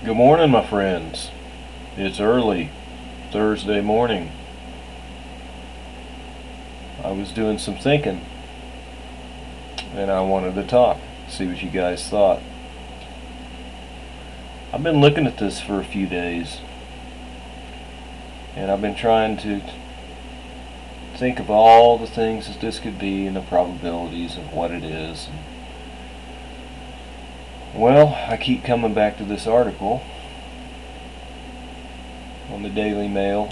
Good morning, my friends. It's early Thursday morning. I was doing some thinking and I wanted to talk, see what you guys thought. I've been looking at this for a few days and I've been trying to think of all the things that this could be and the probabilities of what it is. Well, I keep coming back to this article on the Daily Mail.co.uk,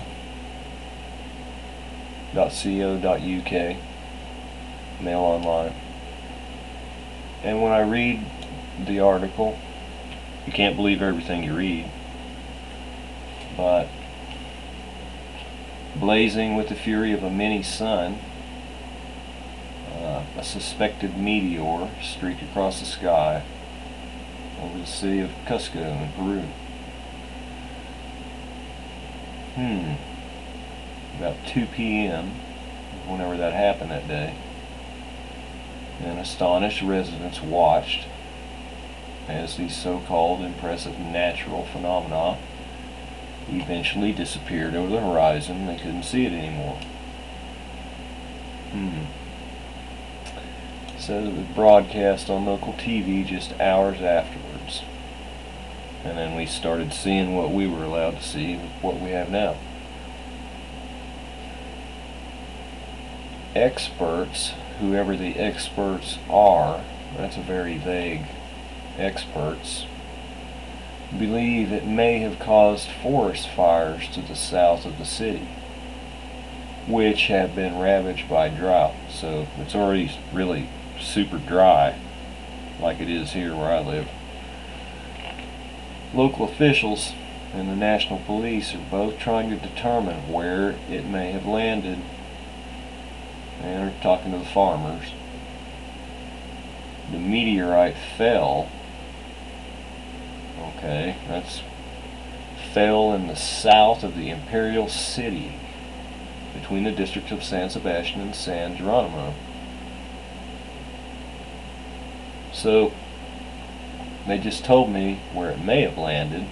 Mail Online. And when I read the article, you can't believe everything you read, but blazing with the fury of a mini-sun, a suspected meteor streaked across the sky over the city of Cusco in Peru. About 2 p.m., whenever that happened that day, and astonished residents watched as these so-called impressive natural phenomena eventually disappeared over the horizon. They couldn't see it anymore. So it was broadcast on local TV just hours afterwards. And then we started seeing what we were allowed to see with what we have now. Experts, whoever the experts are, that's a very vague experts, believe it may have caused forest fires to the south of the city, which have been ravaged by drought. So it's already really super dry, like it is here where I live. Local officials and the National Police are both trying to determine where it may have landed, and are talking to the farmers. The meteorite fell. Okay, fell in the south of the imperial city, between the districts of San Sebastian and San Geronimo. So they just told me where it may have landed,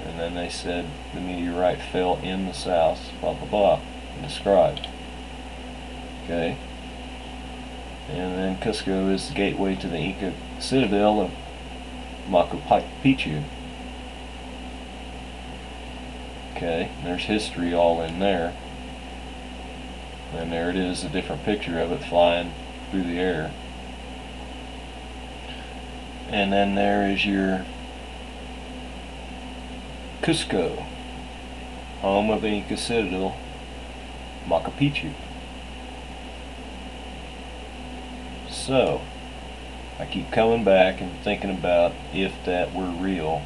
and then they said the meteorite fell in the south, blah blah blah, and described. Okay, and then Cusco is the gateway to the Inca citadel of Machu Picchu. Okay, there's history all in there, and there it is, a different picture of it flying through the air. And then there is your Cusco, home of the Inca citadel, Machu Picchu. So, I keep coming back and thinking about if that were real,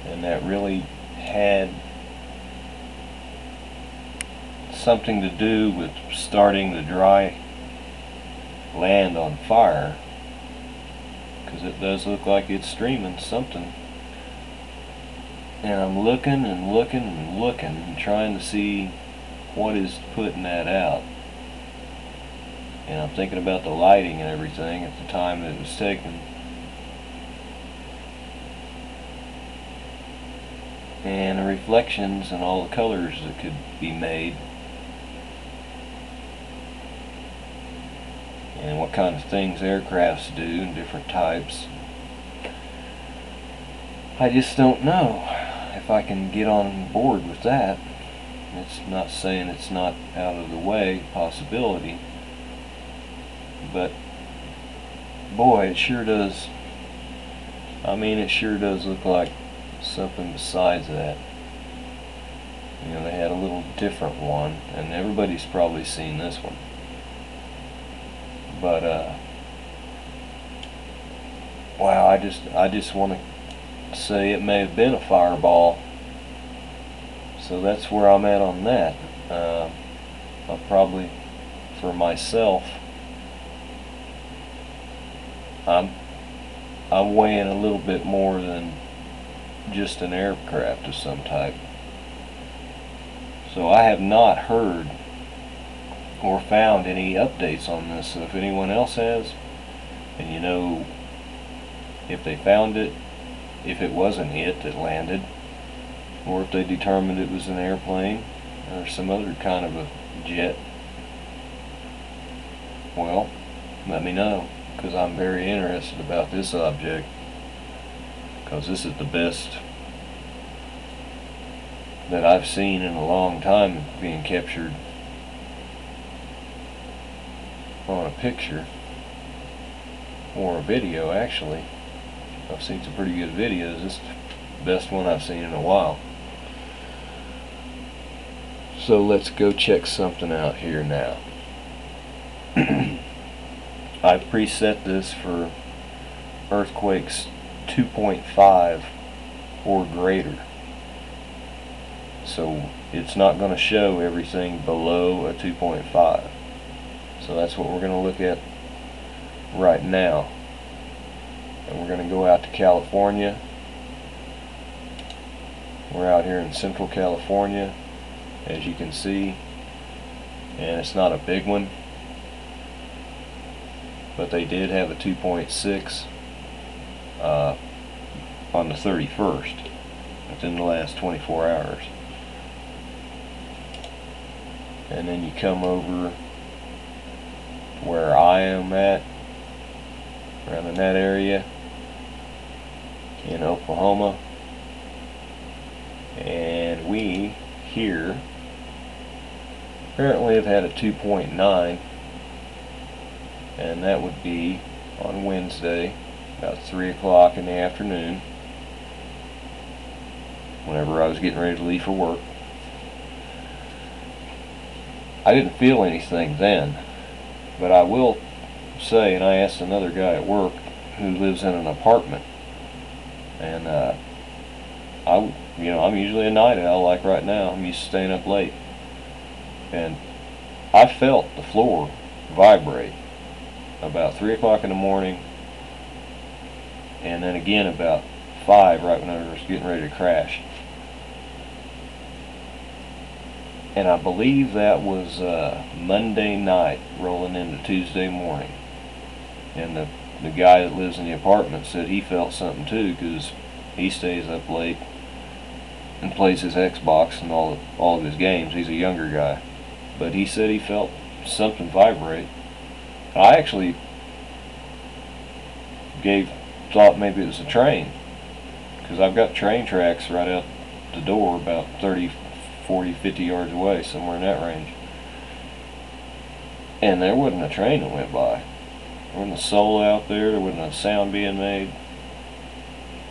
and that really had something to do with starting the dry land on fire, because it does look like it's streaming something. And I'm looking and looking and looking and trying to see what is putting that out. And I'm thinking about the lighting and everything at the time that it was taken. And the reflections and all the colors that could be made. And what kind of things aircrafts do and different types. I just don't know if I can get on board with that. It's not saying it's not out of the way possibility, but boy, it sure does. It sure does look like something besides that. They had a little different one, and everybody's probably seen this one. But wow, I just want to say it may have been a fireball. So that's where I'm at on that. I'll probably, for myself, I'm weighing a little bit more than just an aircraft of some type. So I have not heard or found any updates on this. So if anyone else has, and if they found it, if it wasn't it that landed, or if they determined it was an airplane or some other kind of a jet, well, let me know, because I'm very interested about this object, because this is the best that I've seen in a long time being captured on a picture, or a video actually. I've seen some pretty good videos. This is the best one I've seen in a while. So let's go check something out here now. I've preset this for earthquakes 2.5 or greater. So it's not going to show everything below a 2.5. So that's what we're going to look at right now. And we're going to go out to California. We're out here in Central California, as you can see, and it's not a big one, but they did have a 2.6 on the 31st, within the last 24 hours. And then you come over where I am at, around in that area in Oklahoma, and we here apparently have had a 2.9, and that would be on Wednesday about 3 o'clock in the afternoon, whenever I was getting ready to leave for work. I didn't feel anything then, but I will say, and I asked another guy at work who lives in an apartment, and I'm usually a night owl, like right now. I'm used to staying up late, and I felt the floor vibrate about 3 o'clock in the morning, and then again about 5, right when I was getting ready to crash. And I believe that was Monday night rolling into Tuesday morning. And the guy that lives in the apartment said he felt something too, because he stays up late and plays his Xbox and all of his games. He's a younger guy, but he said he felt something vibrate. I actually thought maybe it was a train, because I've got train tracks right out the door about 30, 40, 50 yards away, somewhere in that range. And there wasn't a train that went by. There wasn't a soul out there. There wasn't a sound being made.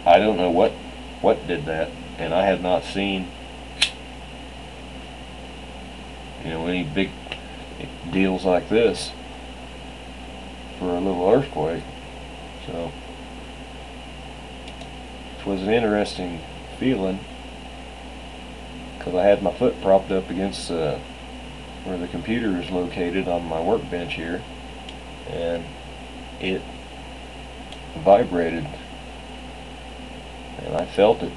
I don't know what did that, and I have not seen any big deals like this for a little earthquake. So it was an interesting feeling, because I had my foot propped up against where the computer is located on my workbench here, and it vibrated, and I felt it.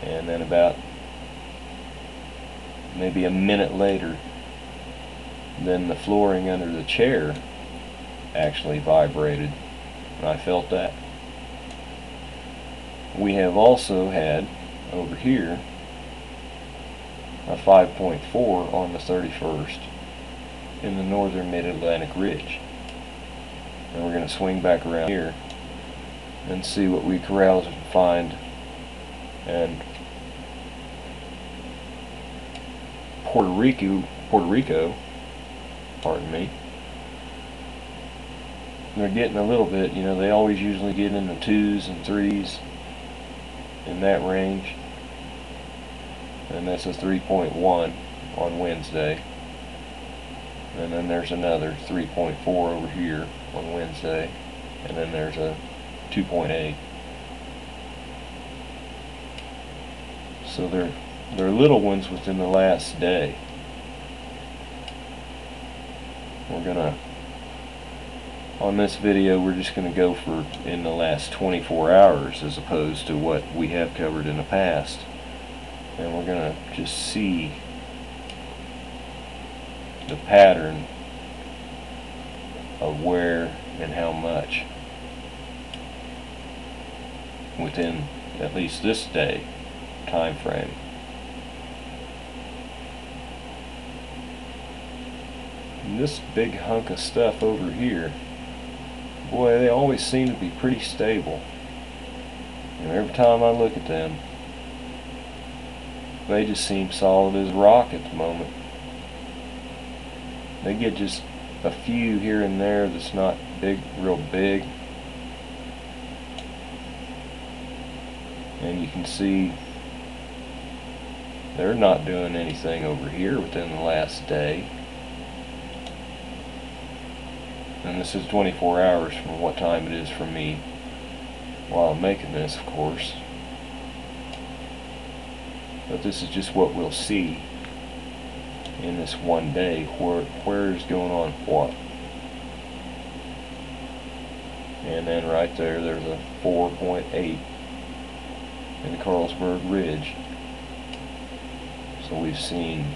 And then about maybe a minute later, then the flooring under the chair actually vibrated, and I felt that. We have also had over here a 5.4 on the 31st in the northern mid-Atlantic ridge. And we're going to swing back around here and see what we corral and find. And Puerto Rico, pardon me, they're getting a little bit, they always usually get in the 2s and 3s in that range. And that's a 3.1 on Wednesday. And then there's another 3.4 over here on Wednesday. And then there's a 2.8. So they're little ones within the last day. On this video, we're just gonna go for in the last 24 hours as opposed to what we have covered in the past. And we're going to just see the pattern of where and how much. within at least this day time frame. And this big hunk of stuff over here, boy, they always seem to be pretty stable. And every time I look at them, they just seem solid as rock at the moment. They get just a few here and there that's not big, real big. And you can see they're not doing anything over here within the last day. And this is 24 hours from what time it is for me while I'm making this, of course. But this is just what we'll see in this one day, where is going on what. And then right there, there's a 4.8 in the Carlsberg Ridge. So we've seen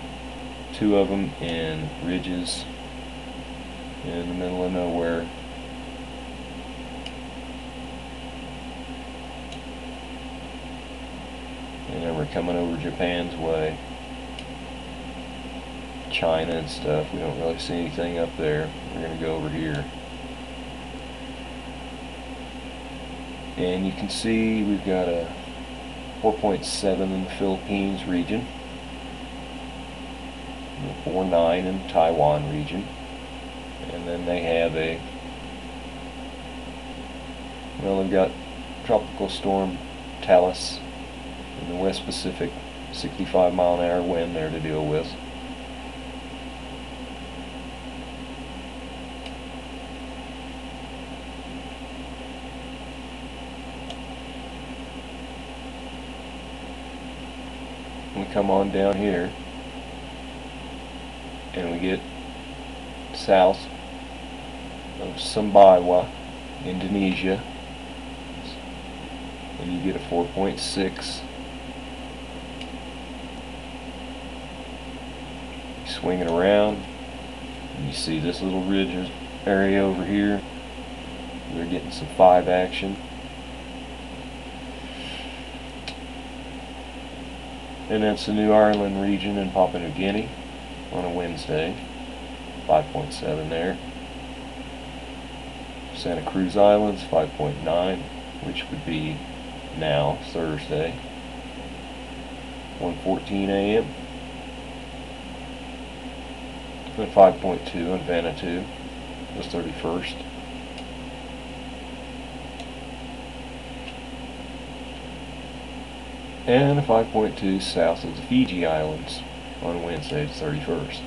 two of them in ridges in the middle of nowhere. And then we're coming over Japan's way, China and stuff. We don't really see anything up there. We're going to go over here. And you can see we've got a 4.7 in the Philippines region, 4.9 in the Taiwan region, and then they have they've got Tropical Storm Talus in the West Pacific, 65-mile-an-hour wind there to deal with. We come on down here and we get south of Sumbawa, Indonesia, and you get a 4.6. Swing it around and you see this little ridge area over here. We're getting some 5 action. And that's the New Ireland region in Papua New Guinea on a Wednesday, 5.7 there. Santa Cruz Islands, 5.9, which would be now Thursday, 1:14 a.m. And 5.2 on Vanuatu, the 31st. And a 5.2 south of the Fiji Islands on Wednesday the 31st.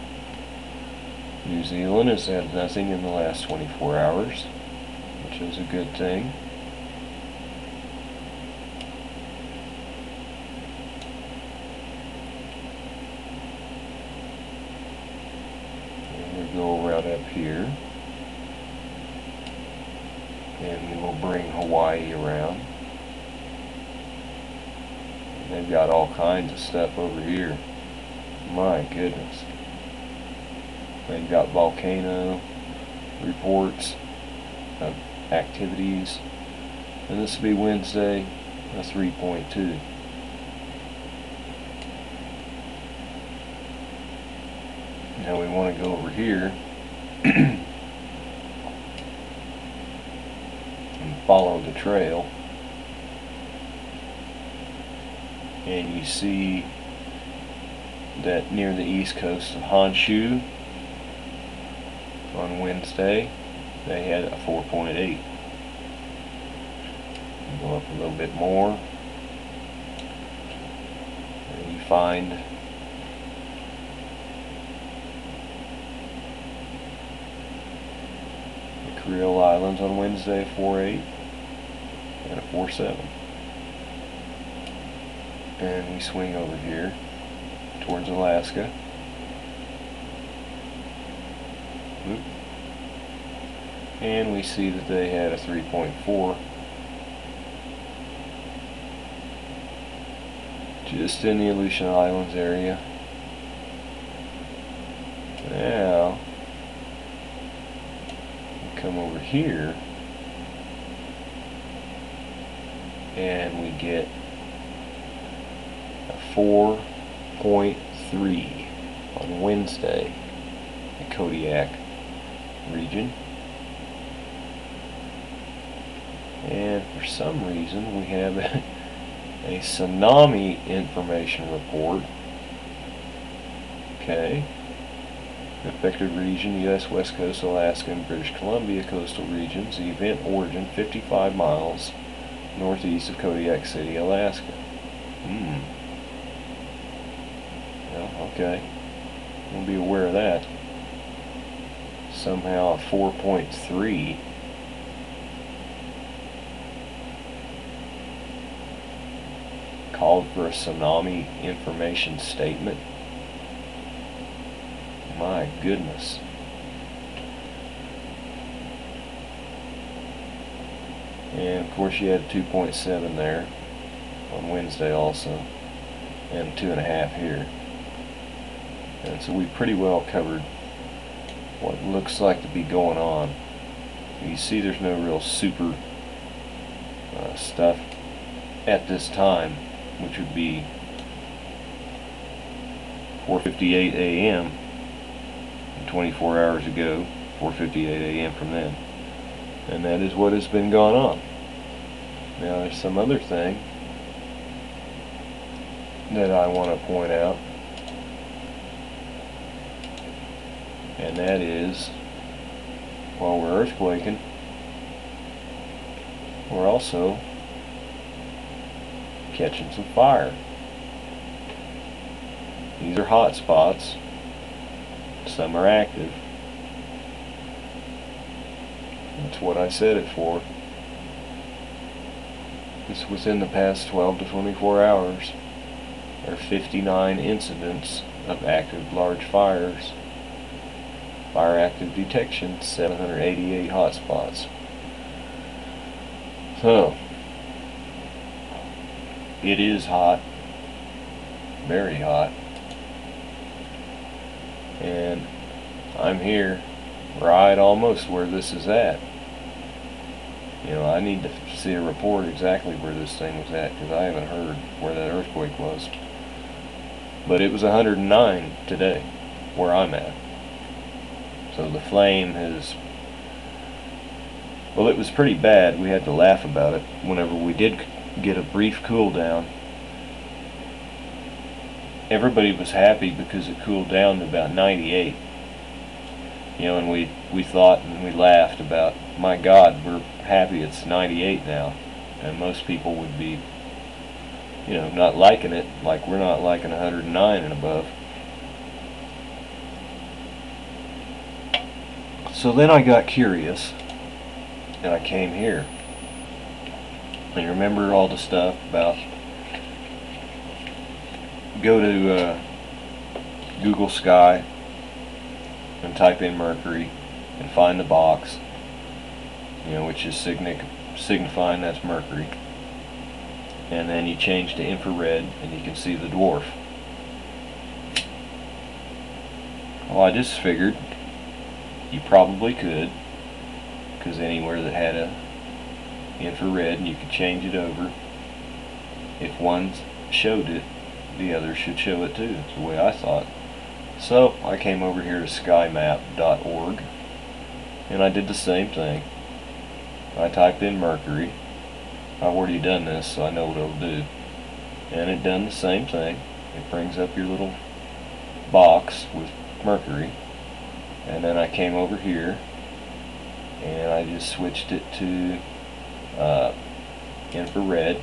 New Zealand has had nothing in the last 24 hours, which is a good thing. And we go around up here, and we will bring Hawaii around. They've got all kinds of stuff over here. My goodness. They've got volcano reports of activities. And this will be Wednesday, a 3.2. Now we want to go over here and follow the trail. And you see that near the east coast of Honshu on Wednesday they had a 4.8. Go up a little bit more and you find the Kuril Islands on Wednesday, 4.8 and a 4.7. And we swing over here towards Alaska. And we see that they had a 3.4 just in the Aleutian Islands area. Now we come over here and we get a 4.3 on Wednesday, the Kodiak region. And for some reason we have a tsunami information report. Okay. Affected region, U.S. West Coast, Alaska, and British Columbia coastal regions. The event origin 55 miles northeast of Kodiak City, Alaska. Well, okay. We'll be aware of that. Somehow a 4.3 called for a tsunami information statement. My goodness. And of course you had 2.7 there on Wednesday also, and 2.5 here. And so we pretty well covered what looks like to be going on. You see there's no real super stuff at this time, which would be 4:58 a.m. 24 hours ago, 4:58 a.m. from then. And that is what has been going on. Now there's some other thing that I want to point out, and that is, while we're earthquaking, we're also catching some fire. These are hot spots. Some are active. That's what I set it for. This was in the past 12 to 24 hours. There are 59 incidents of active large fires. Fire active detection, 788 hotspots. So, it is hot. Very hot. And I'm here right almost where this is at. You know, I need to see a report exactly where this thing was at, because I haven't heard where that earthquake was. But it was 109 today, where I'm at. So the flame has, well, it was pretty bad. We had to laugh about it whenever we did get a brief cool down. Everybody was happy because it cooled down to about 98. You know, and we thought and we laughed about, my God, we're happy it's 98 now. And most people would be, you know, not liking it, like we're not liking 109 and above. So then I got curious, and I came here. And you remember all the stuff about, go to Google Sky and type in Mercury and find the box, you know, which is signifying that's Mercury. And then you change to infrared and you can see the dwarf. Well, I just figured you probably could, because anywhere that had a infrared and you could change it over, if one showed it, the other should show it too. That's the way I thought. So I came over here to skymap.org and I did the same thing. I typed in Mercury. I've already done this, so I know what it'll do. And it done the same thing. It brings up your little box with Mercury. And then I came over here and I just switched it to infrared.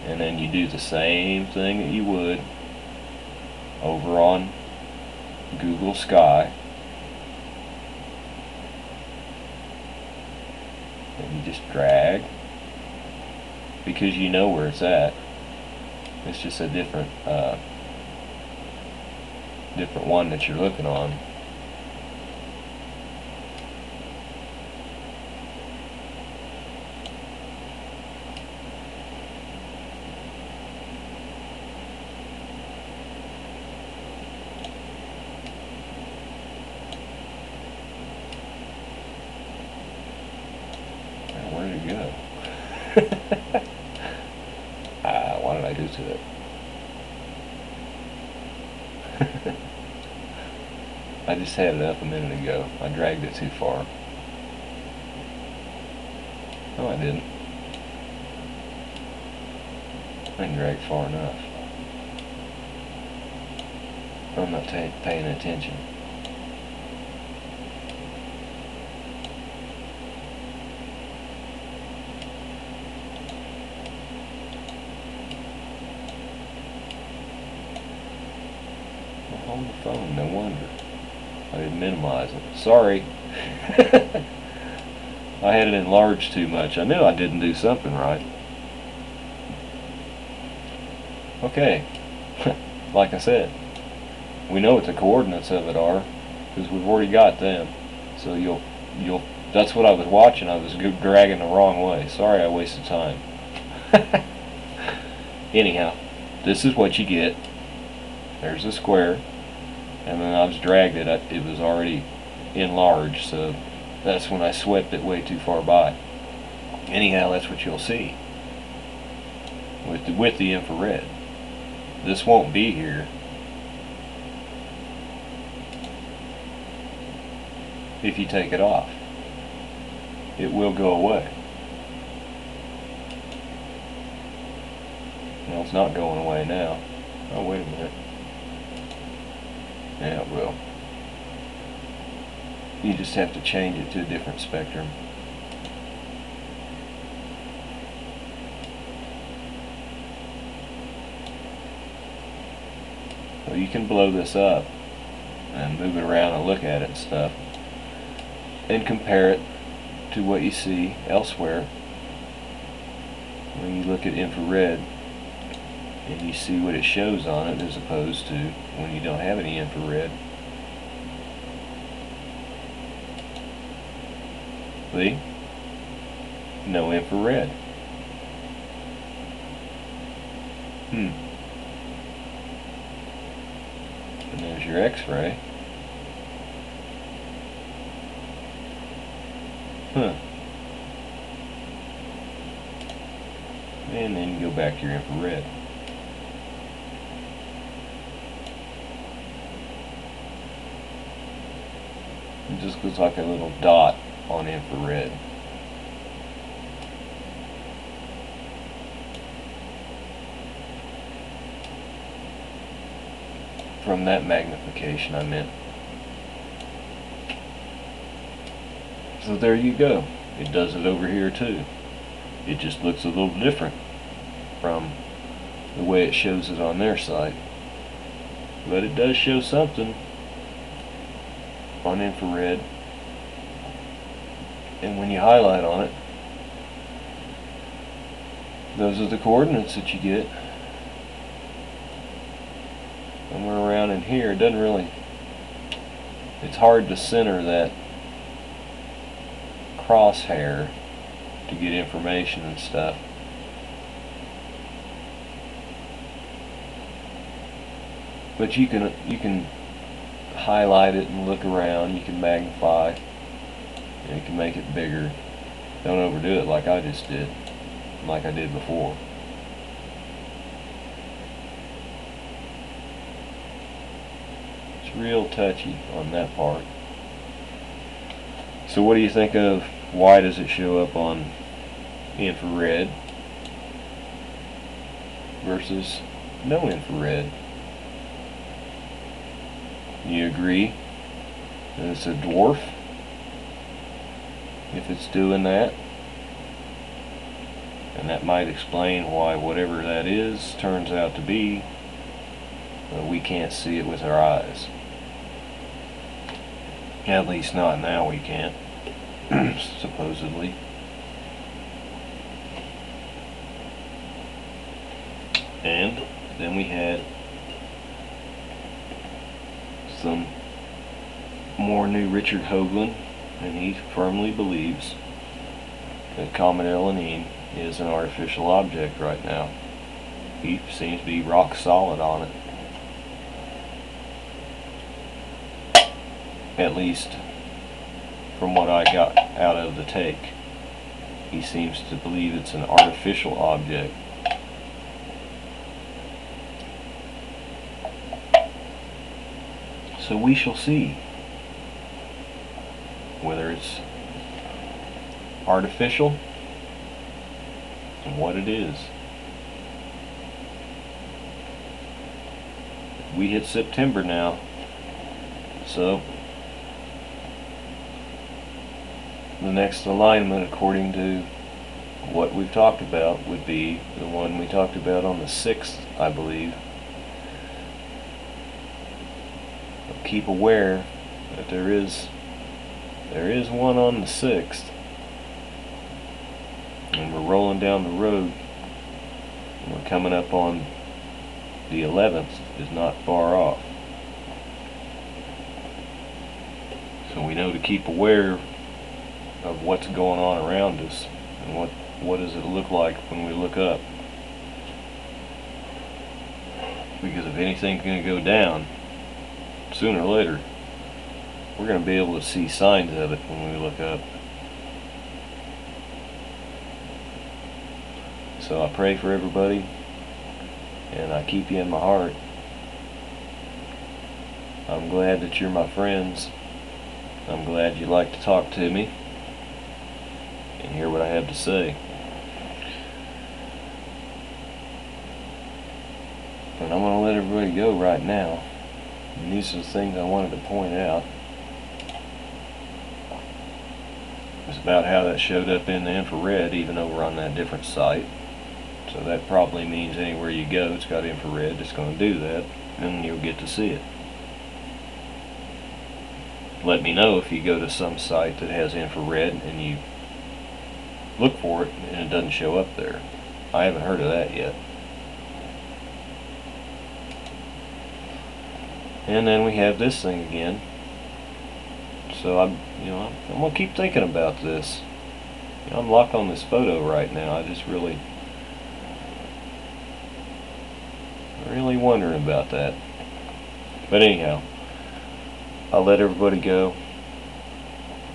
And then you do the same thing that you would over on Google Sky. And you just drag, because you know where it's at. It's just a different one that you're looking on. Where did it go? What did I do to it? I just had it up a minute ago. I dragged it too far. No, I didn't. I didn't drag far enough. I'm not paying attention. On the phone, no wonder. I didn't minimize it. Sorry. I had it enlarged too much. I knew I didn't do something right. Okay. Like I said, we know what the coordinates of it are because we've already got them. So you'll that's what I was watching. I was dragging the wrong way. Sorry I wasted time. Anyhow, this is what you get. There's a square. And then I was dragged it. It was already enlarged, so that's when I swept it way too far by. Anyhow, that's what you'll see with the infrared. This won't be here. If you take it off, it will go away. Well, it's not going away now. Oh, wait a minute. Yeah, it will. You just have to change it to a different spectrum. So you can blow this up and move it around and look at it and stuff, and compare it to what you see elsewhere. When you look at infrared and you see what it shows on it as opposed to when you don't have any infrared. See? No infrared. And there's your X-ray. And then you go back to your infrared. It just looks like a little dot on infrared. From that magnification, I meant. So there you go. It does it over here too. It just looks a little different from the way it shows it on their site. But it does show something on infrared. And when you highlight on it, those are the coordinates that you get. Somewhere around in here, it doesn't really, it's hard to center that crosshair to get information and stuff. But you can highlight it and look around. You can magnify, and you can make it bigger. Don't overdo it like I just did, like I did before. It's real touchy on that part. So what do you think of why does it show up on infrared versus no infrared? You agree that it's a dwarf if it's doing that? And that might explain why whatever that is turns out to be, but we can't see it with our eyes. At least not now we can't, supposedly. And then we had some more new Richard Hoagland, and he firmly believes that Comet Elenine is an artificial object right now. He seems to be rock solid on it. At least from what I got out of the take. He seems to believe it's an artificial object. So we shall see whether it's artificial and what it is. We hit September now, so the next alignment, according to what we've talked about, would be the one we talked about on the 6th, I believe. But keep aware that there is one on the 6th, and we're rolling down the road, and we're coming up on the 11th is not far off. So we know to keep aware of what's going on around us, and what does it look like when we look up. Because if anything's going to go down, sooner or later, we're going to be able to see signs of it when we look up. So I pray for everybody, and I keep you in my heart. I'm glad that you're my friends. I'm glad you like to talk to me and hear what I have to say. But I'm going to let everybody go right now. And these are the things I wanted to point out. It's about how that showed up in the infrared, even though we're on that different site. So that probably means anywhere you go, it's got infrared, it's going to do that, and you'll get to see it. Let me know if you go to some site that has infrared and you look for it and it doesn't show up there. I haven't heard of that yet. And then we have this thing again. So I'm gonna keep thinking about this. I'm locked on this photo right now. I just really wondering about that. But anyhow, I'll let everybody go,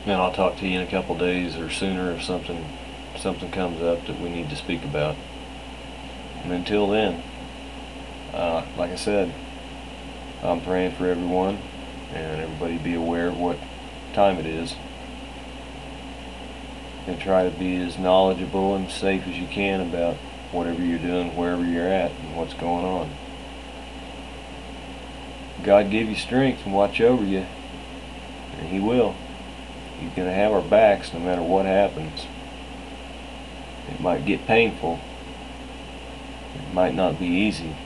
and I'll talk to you in a couple days or sooner if something comes up that we need to speak about. And until then, like I said, I'm praying for everyone, and everybody be aware of what time it is, and try to be as knowledgeable and safe as you can about whatever you're doing, wherever you're at, and what's going on. God give you strength and watch over you, and He will. He's going to have our backs no matter what happens. It might get painful, it might not be easy,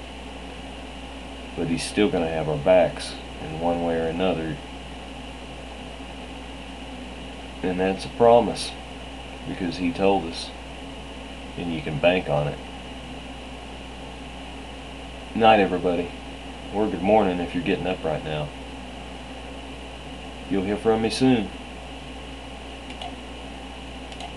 but He's still going to have our backs in one way or another. And that's a promise, because He told us, and you can bank on it. Night, everybody. Or good morning if you're getting up right now. You'll hear from me soon.